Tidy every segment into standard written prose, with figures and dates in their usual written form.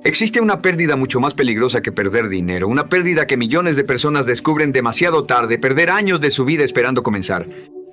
Existe una pérdida mucho más peligrosa que perder dinero, una pérdida que millones de personas descubren demasiado tarde, perder años de su vida esperando comenzar.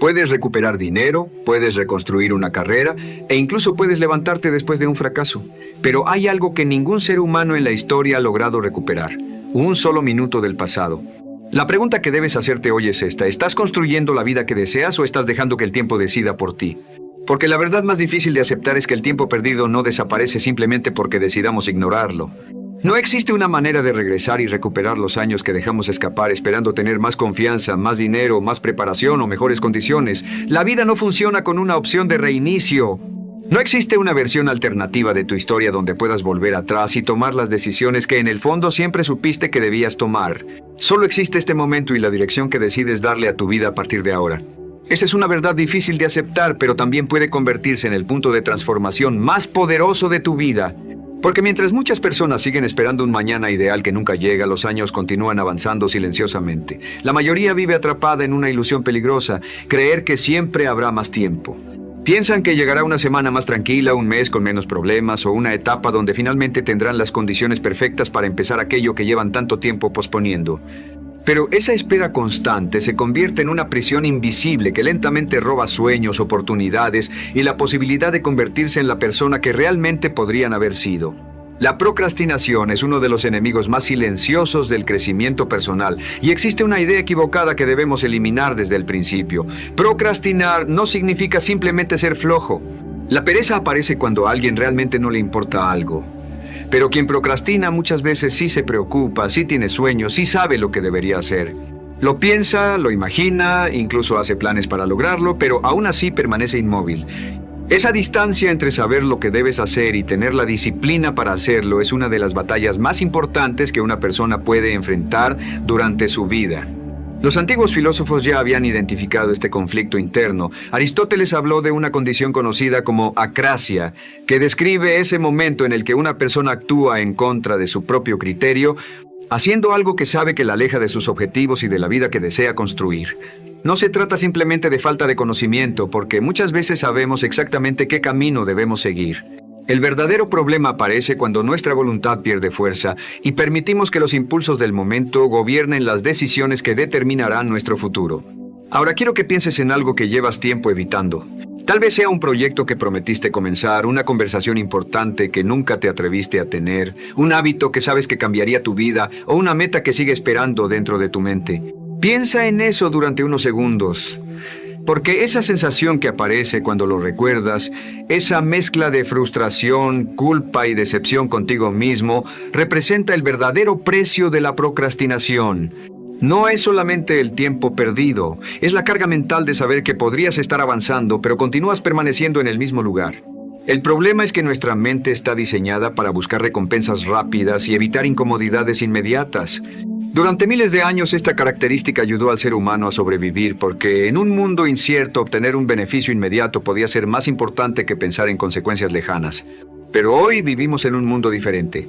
Puedes recuperar dinero, puedes reconstruir una carrera e incluso puedes levantarte después de un fracaso. Pero hay algo que ningún ser humano en la historia ha logrado recuperar: un solo minuto del pasado. La pregunta que debes hacerte hoy es esta: ¿estás construyendo la vida que deseas o estás dejando que el tiempo decida por ti? Porque la verdad más difícil de aceptar es que el tiempo perdido no desaparece simplemente porque decidamos ignorarlo. No existe una manera de regresar y recuperar los años que dejamos escapar esperando tener más confianza, más dinero, más preparación o mejores condiciones. La vida no funciona con una opción de reinicio. No existe una versión alternativa de tu historia donde puedas volver atrás y tomar las decisiones que en el fondo siempre supiste que debías tomar. Solo existe este momento y la dirección que decides darle a tu vida a partir de ahora. Esa es una verdad difícil de aceptar, pero también puede convertirse en el punto de transformación más poderoso de tu vida. Porque mientras muchas personas siguen esperando un mañana ideal que nunca llega, los años continúan avanzando silenciosamente. La mayoría vive atrapada en una ilusión peligrosa: creer que siempre habrá más tiempo. Piensan que llegará una semana más tranquila, un mes con menos problemas o una etapa donde finalmente tendrán las condiciones perfectas para empezar aquello que llevan tanto tiempo posponiendo. Pero esa espera constante se convierte en una prisión invisible que lentamente roba sueños, oportunidades y la posibilidad de convertirse en la persona que realmente podrían haber sido. La procrastinación es uno de los enemigos más silenciosos del crecimiento personal, y existe una idea equivocada que debemos eliminar desde el principio. Procrastinar no significa simplemente ser flojo. La pereza aparece cuando a alguien realmente no le importa algo. Pero quien procrastina muchas veces sí se preocupa, sí tiene sueños, sí sabe lo que debería hacer. Lo piensa, lo imagina, incluso hace planes para lograrlo, pero aún así permanece inmóvil. Esa distancia entre saber lo que debes hacer y tener la disciplina para hacerlo es una de las batallas más importantes que una persona puede enfrentar durante su vida. Los antiguos filósofos ya habían identificado este conflicto interno. Aristóteles habló de una condición conocida como acrasia, que describe ese momento en el que una persona actúa en contra de su propio criterio, haciendo algo que sabe que la aleja de sus objetivos y de la vida que desea construir. No se trata simplemente de falta de conocimiento, porque muchas veces sabemos exactamente qué camino debemos seguir. El verdadero problema aparece cuando nuestra voluntad pierde fuerza y permitimos que los impulsos del momento gobiernen las decisiones que determinarán nuestro futuro. Ahora quiero que pienses en algo que llevas tiempo evitando. Tal vez sea un proyecto que prometiste comenzar, una conversación importante que nunca te atreviste a tener, un hábito que sabes que cambiaría tu vida o una meta que sigue esperando dentro de tu mente. Piensa en eso durante unos segundos. Porque esa sensación que aparece cuando lo recuerdas, esa mezcla de frustración, culpa y decepción contigo mismo, representa el verdadero precio de la procrastinación. No es solamente el tiempo perdido, es la carga mental de saber que podrías estar avanzando, pero continúas permaneciendo en el mismo lugar. El problema es que nuestra mente está diseñada para buscar recompensas rápidas y evitar incomodidades inmediatas. Durante miles de años esta característica ayudó al ser humano a sobrevivir, porque en un mundo incierto obtener un beneficio inmediato podía ser más importante que pensar en consecuencias lejanas. Pero hoy vivimos en un mundo diferente.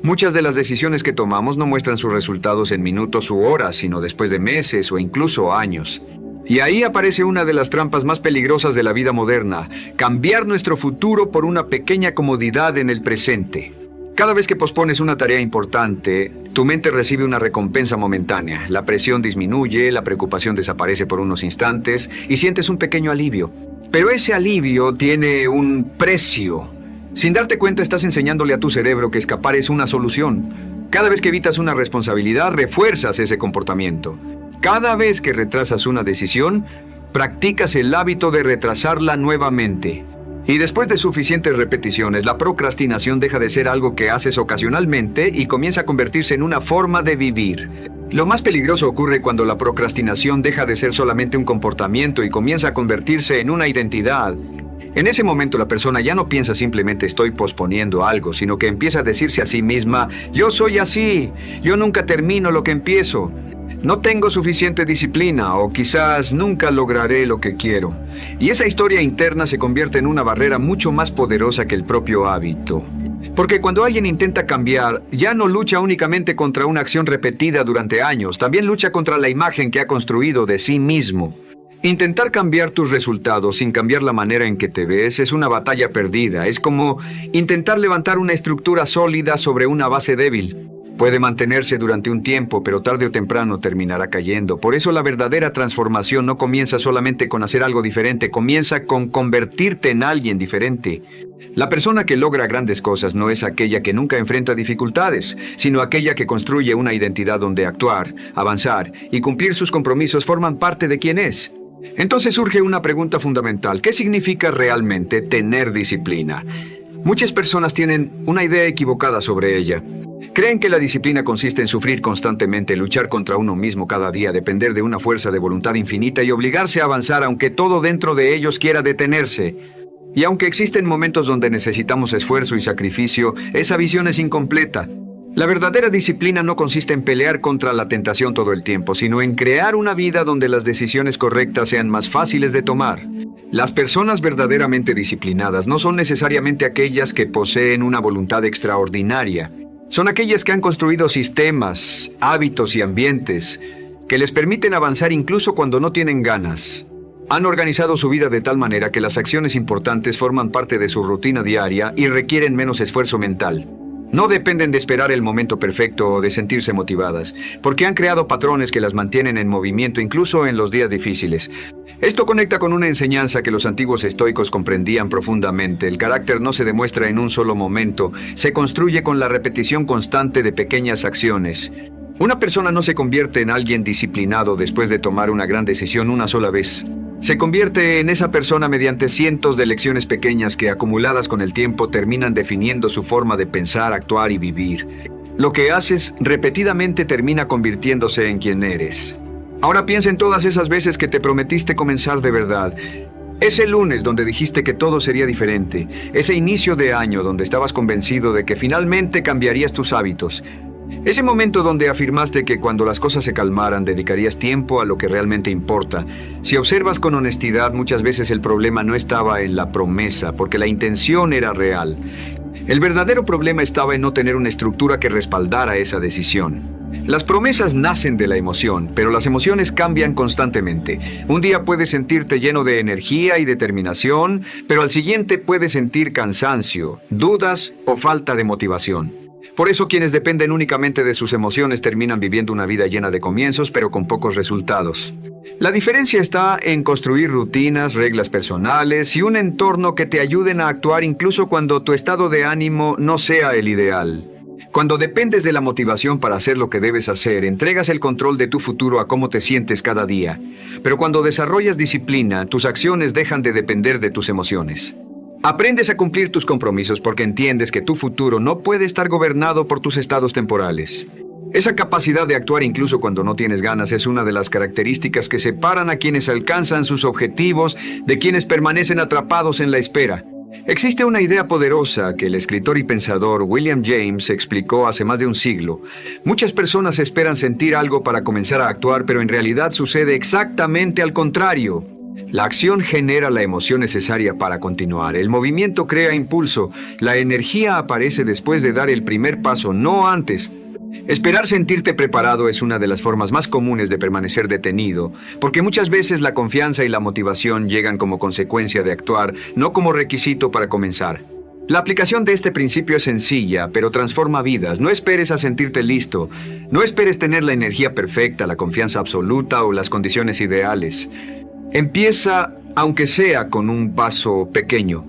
Muchas de las decisiones que tomamos no muestran sus resultados en minutos u horas, sino después de meses o incluso años. Y ahí aparece una de las trampas más peligrosas de la vida moderna: cambiar nuestro futuro por una pequeña comodidad en el presente. Cada vez que pospones una tarea importante, tu mente recibe una recompensa momentánea. La presión disminuye, la preocupación desaparece por unos instantes y sientes un pequeño alivio. Pero ese alivio tiene un precio. Sin darte cuenta, estás enseñándole a tu cerebro que escapar es una solución. Cada vez que evitas una responsabilidad, refuerzas ese comportamiento. Cada vez que retrasas una decisión, practicas el hábito de retrasarla nuevamente. Y después de suficientes repeticiones, la procrastinación deja de ser algo que haces ocasionalmente y comienza a convertirse en una forma de vivir. Lo más peligroso ocurre cuando la procrastinación deja de ser solamente un comportamiento y comienza a convertirse en una identidad. En ese momento la persona ya no piensa simplemente estoy posponiendo algo, sino que empieza a decirse a sí misma: yo soy así, yo nunca termino lo que empiezo. No tengo suficiente disciplina, o quizás nunca lograré lo que quiero. Y esa historia interna se convierte en una barrera mucho más poderosa que el propio hábito. Porque cuando alguien intenta cambiar, ya no lucha únicamente contra una acción repetida durante años, también lucha contra la imagen que ha construido de sí mismo. Intentar cambiar tus resultados sin cambiar la manera en que te ves es una batalla perdida. Es como intentar levantar una estructura sólida sobre una base débil. Puede mantenerse durante un tiempo, pero tarde o temprano terminará cayendo. Por eso la verdadera transformación no comienza solamente con hacer algo diferente, comienza con convertirte en alguien diferente. La persona que logra grandes cosas no es aquella que nunca enfrenta dificultades, sino aquella que construye una identidad donde actuar, avanzar y cumplir sus compromisos forman parte de quién es. Entonces surge una pregunta fundamental. ¿Qué significa realmente tener disciplina? Muchas personas tienen una idea equivocada sobre ella. Creen que la disciplina consiste en sufrir constantemente, luchar contra uno mismo cada día, depender de una fuerza de voluntad infinita y obligarse a avanzar aunque todo dentro de ellos quiera detenerse. Y aunque existen momentos donde necesitamos esfuerzo y sacrificio, esa visión es incompleta. La verdadera disciplina no consiste en pelear contra la tentación todo el tiempo, sino en crear una vida donde las decisiones correctas sean más fáciles de tomar. Las personas verdaderamente disciplinadas no son necesariamente aquellas que poseen una voluntad extraordinaria. Son aquellas que han construido sistemas, hábitos y ambientes que les permiten avanzar incluso cuando no tienen ganas. Han organizado su vida de tal manera que las acciones importantes forman parte de su rutina diaria y requieren menos esfuerzo mental. No dependen de esperar el momento perfecto o de sentirse motivadas, porque han creado patrones que las mantienen en movimiento incluso en los días difíciles. Esto conecta con una enseñanza que los antiguos estoicos comprendían profundamente. El carácter no se demuestra en un solo momento, se construye con la repetición constante de pequeñas acciones. Una persona no se convierte en alguien disciplinado después de tomar una gran decisión una sola vez. Se convierte en esa persona mediante cientos de lecciones pequeñas que, acumuladas con el tiempo, terminan definiendo su forma de pensar, actuar y vivir. Lo que haces repetidamente termina convirtiéndose en quien eres. Ahora piensa en todas esas veces que te prometiste comenzar de verdad. Ese lunes donde dijiste que todo sería diferente. Ese inicio de año donde estabas convencido de que finalmente cambiarías tus hábitos. Ese momento donde afirmaste que cuando las cosas se calmaran dedicarías tiempo a lo que realmente importa. Si observas con honestidad, muchas veces el problema no estaba en la promesa, porque la intención era real. El verdadero problema estaba en no tener una estructura que respaldara esa decisión. Las promesas nacen de la emoción, pero las emociones cambian constantemente. Un día puedes sentirte lleno de energía y determinación, pero al siguiente puedes sentir cansancio, dudas o falta de motivación. Por eso quienes dependen únicamente de sus emociones terminan viviendo una vida llena de comienzos, pero con pocos resultados. La diferencia está en construir rutinas, reglas personales y un entorno que te ayuden a actuar incluso cuando tu estado de ánimo no sea el ideal. Cuando dependes de la motivación para hacer lo que debes hacer, entregas el control de tu futuro a cómo te sientes cada día. Pero cuando desarrollas disciplina, tus acciones dejan de depender de tus emociones. Aprendes a cumplir tus compromisos porque entiendes que tu futuro no puede estar gobernado por tus estados temporales. Esa capacidad de actuar incluso cuando no tienes ganas es una de las características que separan a quienes alcanzan sus objetivos de quienes permanecen atrapados en la espera. Existe una idea poderosa que el escritor y pensador William James explicó hace más de un siglo. Muchas personas esperan sentir algo para comenzar a actuar, pero en realidad sucede exactamente al contrario. La acción genera la emoción necesaria para continuar. El movimiento crea impulso. La energía aparece después de dar el primer paso, no antes. Esperar sentirte preparado es una de las formas más comunes de permanecer detenido, porque muchas veces la confianza y la motivación llegan como consecuencia de actuar, no como requisito para comenzar. La aplicación de este principio es sencilla, pero transforma vidas. No esperes a sentirte listo. No esperes tener la energía perfecta, la confianza absoluta o las condiciones ideales. Empieza, aunque sea con un paso pequeño.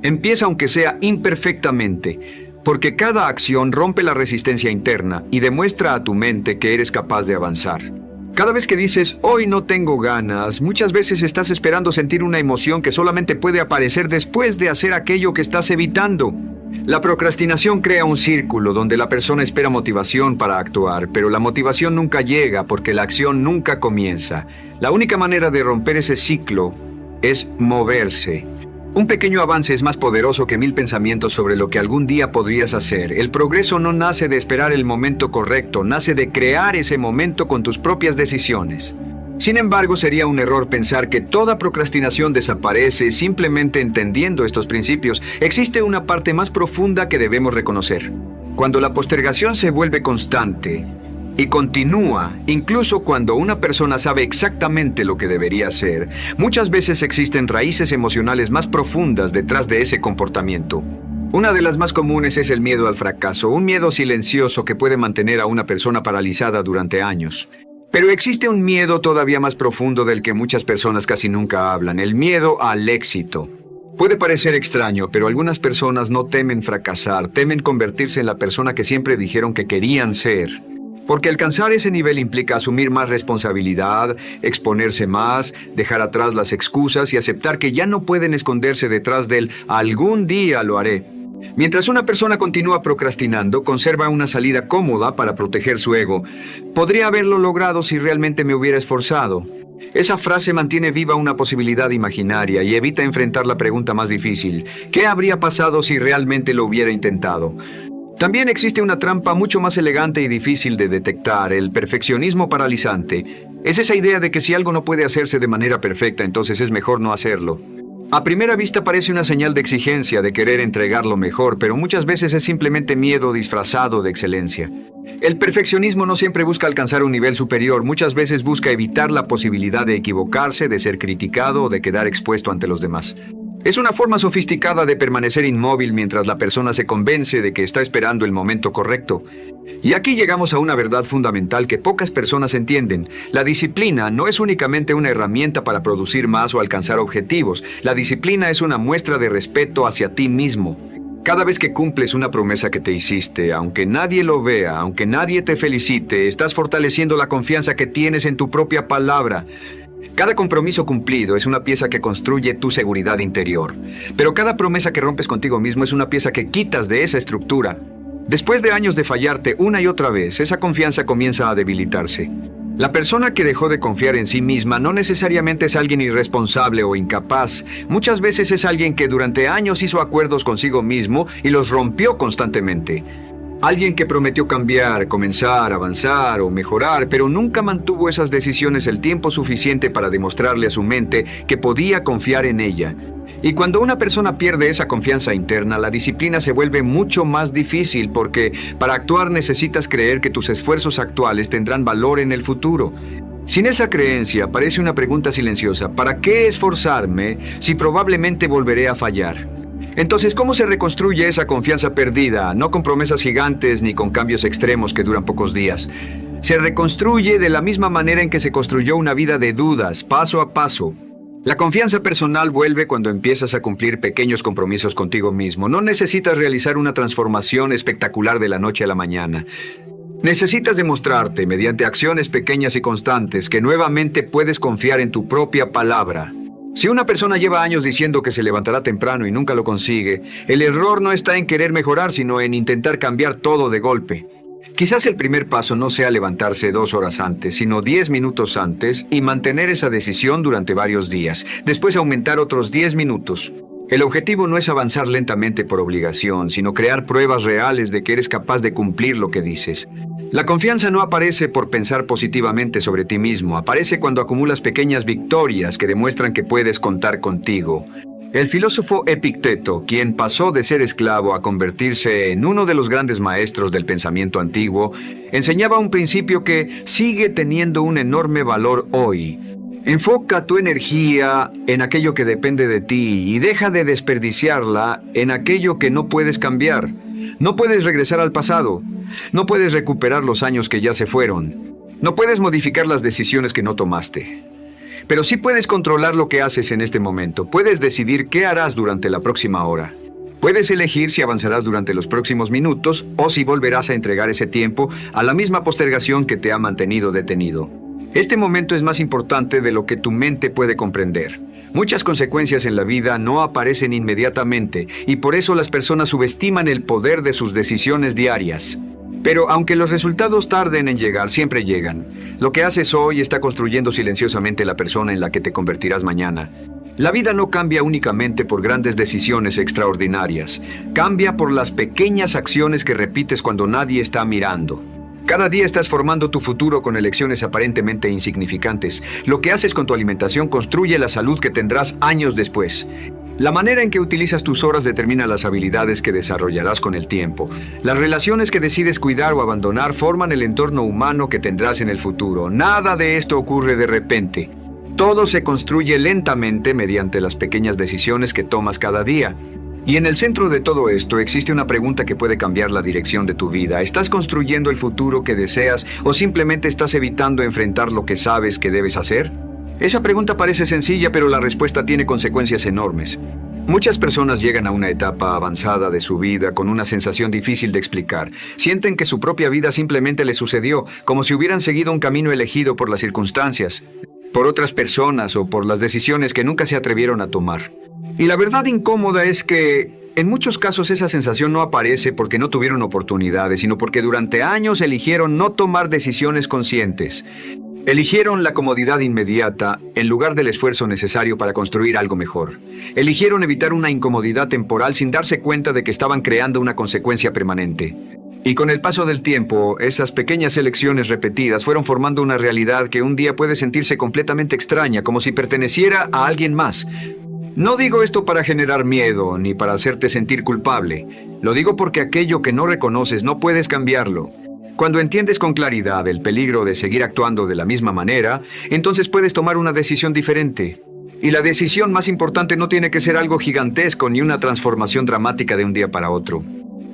Empieza, aunque sea imperfectamente, porque cada acción rompe la resistencia interna y demuestra a tu mente que eres capaz de avanzar. Cada vez que dices, hoy no tengo ganas, muchas veces estás esperando sentir una emoción que solamente puede aparecer después de hacer aquello que estás evitando. La procrastinación crea un círculo donde la persona espera motivación para actuar, pero la motivación nunca llega porque la acción nunca comienza. La única manera de romper ese ciclo es moverse. Un pequeño avance es más poderoso que 1000 pensamientos sobre lo que algún día podrías hacer. El progreso no nace de esperar el momento correcto, nace de crear ese momento con tus propias decisiones. Sin embargo, sería un error pensar que toda procrastinación desaparece simplemente entendiendo estos principios. Existe una parte más profunda que debemos reconocer. Cuando la postergación se vuelve constante, Y continúa, incluso cuando una persona sabe exactamente lo que debería hacer, muchas veces existen raíces emocionales más profundas detrás de ese comportamiento. Una de las más comunes es el miedo al fracaso, un miedo silencioso que puede mantener a una persona paralizada durante años. Pero existe un miedo todavía más profundo del que muchas personas casi nunca hablan, el miedo al éxito. Puede parecer extraño, pero algunas personas no temen fracasar, temen convertirse en la persona que siempre dijeron que querían ser. Porque alcanzar ese nivel implica asumir más responsabilidad, exponerse más, dejar atrás las excusas y aceptar que ya no pueden esconderse detrás del "algún día lo haré". Mientras una persona continúa procrastinando, conserva una salida cómoda para proteger su ego. Podría haberlo logrado si realmente me hubiera esforzado. Esa frase mantiene viva una posibilidad imaginaria y evita enfrentar la pregunta más difícil: ¿qué habría pasado si realmente lo hubiera intentado? También existe una trampa mucho más elegante y difícil de detectar, el perfeccionismo paralizante. Es esa idea de que si algo no puede hacerse de manera perfecta, entonces es mejor no hacerlo. A primera vista parece una señal de exigencia, de querer entregar lo mejor, pero muchas veces es simplemente miedo disfrazado de excelencia. El perfeccionismo no siempre busca alcanzar un nivel superior, muchas veces busca evitar la posibilidad de equivocarse, de ser criticado o de quedar expuesto ante los demás. Es una forma sofisticada de permanecer inmóvil mientras la persona se convence de que está esperando el momento correcto. Y aquí llegamos a una verdad fundamental que pocas personas entienden. La disciplina no es únicamente una herramienta para producir más o alcanzar objetivos. La disciplina es una muestra de respeto hacia ti mismo. Cada vez que cumples una promesa que te hiciste, aunque nadie lo vea, aunque nadie te felicite, estás fortaleciendo la confianza que tienes en tu propia palabra. Cada compromiso cumplido es una pieza que construye tu seguridad interior. Pero cada promesa que rompes contigo mismo es una pieza que quitas de esa estructura. Después de años de fallarte una y otra vez, esa confianza comienza a debilitarse. La persona que dejó de confiar en sí misma no necesariamente es alguien irresponsable o incapaz. Muchas veces es alguien que durante años hizo acuerdos consigo mismo y los rompió constantemente. Alguien que prometió cambiar, comenzar, avanzar o mejorar, pero nunca mantuvo esas decisiones el tiempo suficiente para demostrarle a su mente que podía confiar en ella. Y cuando una persona pierde esa confianza interna, la disciplina se vuelve mucho más difícil porque para actuar necesitas creer que tus esfuerzos actuales tendrán valor en el futuro. Sin esa creencia, aparece una pregunta silenciosa: ¿para qué esforzarme si probablemente volveré a fallar? Entonces, ¿cómo se reconstruye esa confianza perdida? No con promesas gigantes ni con cambios extremos que duran pocos días. Se reconstruye de la misma manera en que se construyó una vida de dudas, paso a paso. La confianza personal vuelve cuando empiezas a cumplir pequeños compromisos contigo mismo. No necesitas realizar una transformación espectacular de la noche a la mañana. Necesitas demostrarte, mediante acciones pequeñas y constantes, que nuevamente puedes confiar en tu propia palabra. Si una persona lleva años diciendo que se levantará temprano y nunca lo consigue, el error no está en querer mejorar, sino en intentar cambiar todo de golpe. Quizás el primer paso no sea levantarse 2 horas antes, sino 10 minutos antes y mantener esa decisión durante varios días. Después aumentar otros 10 minutos. El objetivo no es avanzar lentamente por obligación, sino crear pruebas reales de que eres capaz de cumplir lo que dices. La confianza no aparece por pensar positivamente sobre ti mismo, aparece cuando acumulas pequeñas victorias que demuestran que puedes contar contigo. El filósofo Epicteto, quien pasó de ser esclavo a convertirse en uno de los grandes maestros del pensamiento antiguo, enseñaba un principio que sigue teniendo un enorme valor hoy. Enfoca tu energía en aquello que depende de ti y deja de desperdiciarla en aquello que no puedes cambiar. No puedes regresar al pasado. No puedes recuperar los años que ya se fueron. No puedes modificar las decisiones que no tomaste. Pero sí puedes controlar lo que haces en este momento. Puedes decidir qué harás durante la próxima hora. Puedes elegir si avanzarás durante los próximos minutos o si volverás a entregar ese tiempo a la misma postergación que te ha mantenido detenido. Este momento es más importante de lo que tu mente puede comprender. Muchas consecuencias en la vida no aparecen inmediatamente y por eso las personas subestiman el poder de sus decisiones diarias. Pero aunque los resultados tarden en llegar, siempre llegan. Lo que haces hoy está construyendo silenciosamente la persona en la que te convertirás mañana. La vida no cambia únicamente por grandes decisiones extraordinarias. Cambia por las pequeñas acciones que repites cuando nadie está mirando. Cada día estás formando tu futuro con elecciones aparentemente insignificantes. Lo que haces con tu alimentación construye la salud que tendrás años después. La manera en que utilizas tus horas determina las habilidades que desarrollarás con el tiempo. Las relaciones que decides cuidar o abandonar forman el entorno humano que tendrás en el futuro. Nada de esto ocurre de repente. Todo se construye lentamente mediante las pequeñas decisiones que tomas cada día. Y en el centro de todo esto existe una pregunta que puede cambiar la dirección de tu vida. ¿Estás construyendo el futuro que deseas o simplemente estás evitando enfrentar lo que sabes que debes hacer? Esa pregunta parece sencilla, pero la respuesta tiene consecuencias enormes. Muchas personas llegan a una etapa avanzada de su vida con una sensación difícil de explicar. Sienten que su propia vida simplemente les sucedió, como si hubieran seguido un camino elegido por las circunstancias, por otras personas o por las decisiones que nunca se atrevieron a tomar. Y la verdad incómoda es que, en muchos casos, esa sensación no aparece porque no tuvieron oportunidades, sino porque durante años eligieron no tomar decisiones conscientes. Eligieron la comodidad inmediata en lugar del esfuerzo necesario para construir algo mejor. Eligieron evitar una incomodidad temporal sin darse cuenta de que estaban creando una consecuencia permanente. Y con el paso del tiempo, esas pequeñas elecciones repetidas fueron formando una realidad que un día puede sentirse completamente extraña, como si perteneciera a alguien más. No digo esto para generar miedo, ni para hacerte sentir culpable. Lo digo porque aquello que no reconoces no puedes cambiarlo. Cuando entiendes con claridad el peligro de seguir actuando de la misma manera, entonces puedes tomar una decisión diferente. Y la decisión más importante no tiene que ser algo gigantesco ni una transformación dramática de un día para otro.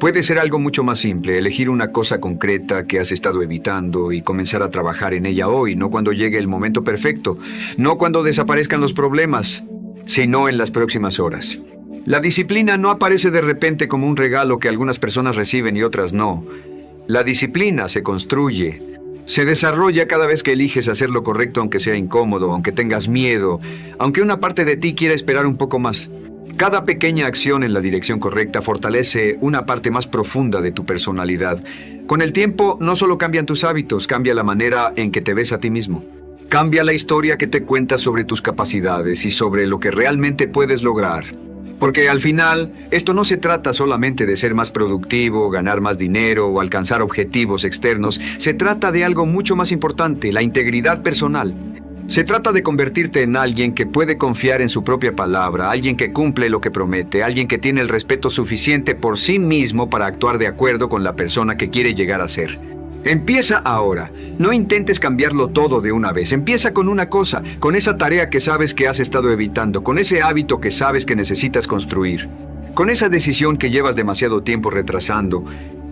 Puede ser algo mucho más simple, elegir una cosa concreta que has estado evitando y comenzar a trabajar en ella hoy, no cuando llegue el momento perfecto, no cuando desaparezcan los problemas, sino en las próximas horas. La disciplina no aparece de repente como un regalo que algunas personas reciben y otras no. La disciplina se construye, se desarrolla cada vez que eliges hacer lo correcto aunque sea incómodo, aunque tengas miedo, aunque una parte de ti quiera esperar un poco más. Cada pequeña acción en la dirección correcta fortalece una parte más profunda de tu personalidad. Con el tiempo no solo cambian tus hábitos, cambia la manera en que te ves a ti mismo. Cambia la historia que te cuentas sobre tus capacidades y sobre lo que realmente puedes lograr. Porque al final, esto no se trata solamente de ser más productivo, ganar más dinero o alcanzar objetivos externos. Se trata de algo mucho más importante, la integridad personal. Se trata de convertirte en alguien que puede confiar en su propia palabra, alguien que cumple lo que promete, alguien que tiene el respeto suficiente por sí mismo para actuar de acuerdo con la persona que quiere llegar a ser. Empieza ahora. No intentes cambiarlo todo de una vez. Empieza con una cosa, con esa tarea que sabes que has estado evitando, con ese hábito que sabes que necesitas construir, con esa decisión que llevas demasiado tiempo retrasando.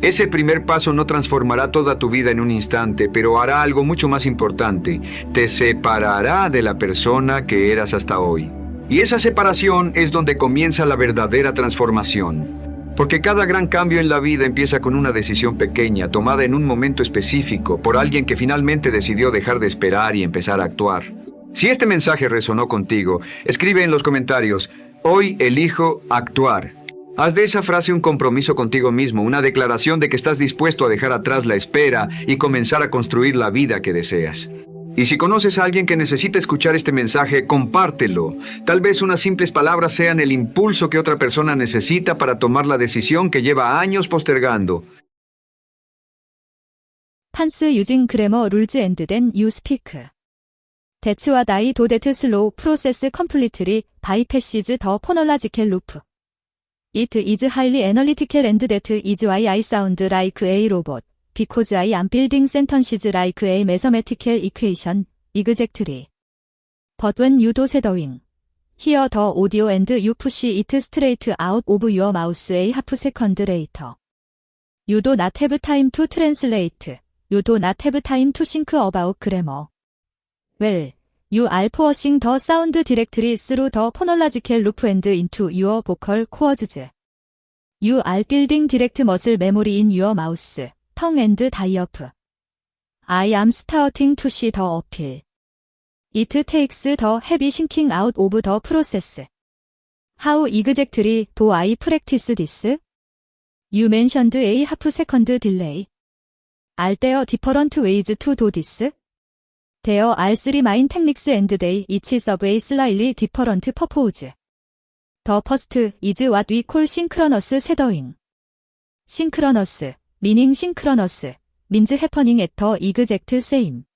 Ese primer paso no transformará toda tu vida en un instante, pero hará algo mucho más importante. Te separará de la persona que eras hasta hoy. Y esa separación es donde comienza la verdadera transformación. Porque cada gran cambio en la vida empieza con una decisión pequeña, tomada en un momento específico, por alguien que finalmente decidió dejar de esperar y empezar a actuar. Si este mensaje resonó contigo, escribe en los comentarios: hoy elijo actuar. Haz de esa frase un compromiso contigo mismo, una declaración de que estás dispuesto a dejar atrás la espera y comenzar a construir la vida que deseas. Y si conoces a alguien que necesita escuchar este mensaje, compártelo. Tal vez unas simples palabras sean el impulso que otra persona necesita para tomar la decisión que lleva años postergando. 판스 유징 그래머 룰즈 앤드 댄 유 스피크. 대치와 다이 도데트 슬로우 프로세스 컴플리트리 바이 패시즈 더 포널라지켈 루프. It is highly analytical and that is why I sound like a robot. Because I am building sentences like a mathematical equation, exactly. But when you do shadowing, hear the audio and you push it straight out of your mouth a half second later. You do not have time to translate. You do not have time to think about grammar. Well, you are forcing the sound directly through the phonological loop and into your vocal cords. You are building direct muscle memory in your mouth, tongue and diaphragm. I am starting to see the appeal. It takes the heavy thinking out of the process. How exactly do I practice this? You mentioned a half-second delay. Are there different ways to do this? There are three main techniques and they each serve a slightly different purpose. The first is what we call synchronous shadowing. Synchronous, meaning synchronous, means happening at the exact same.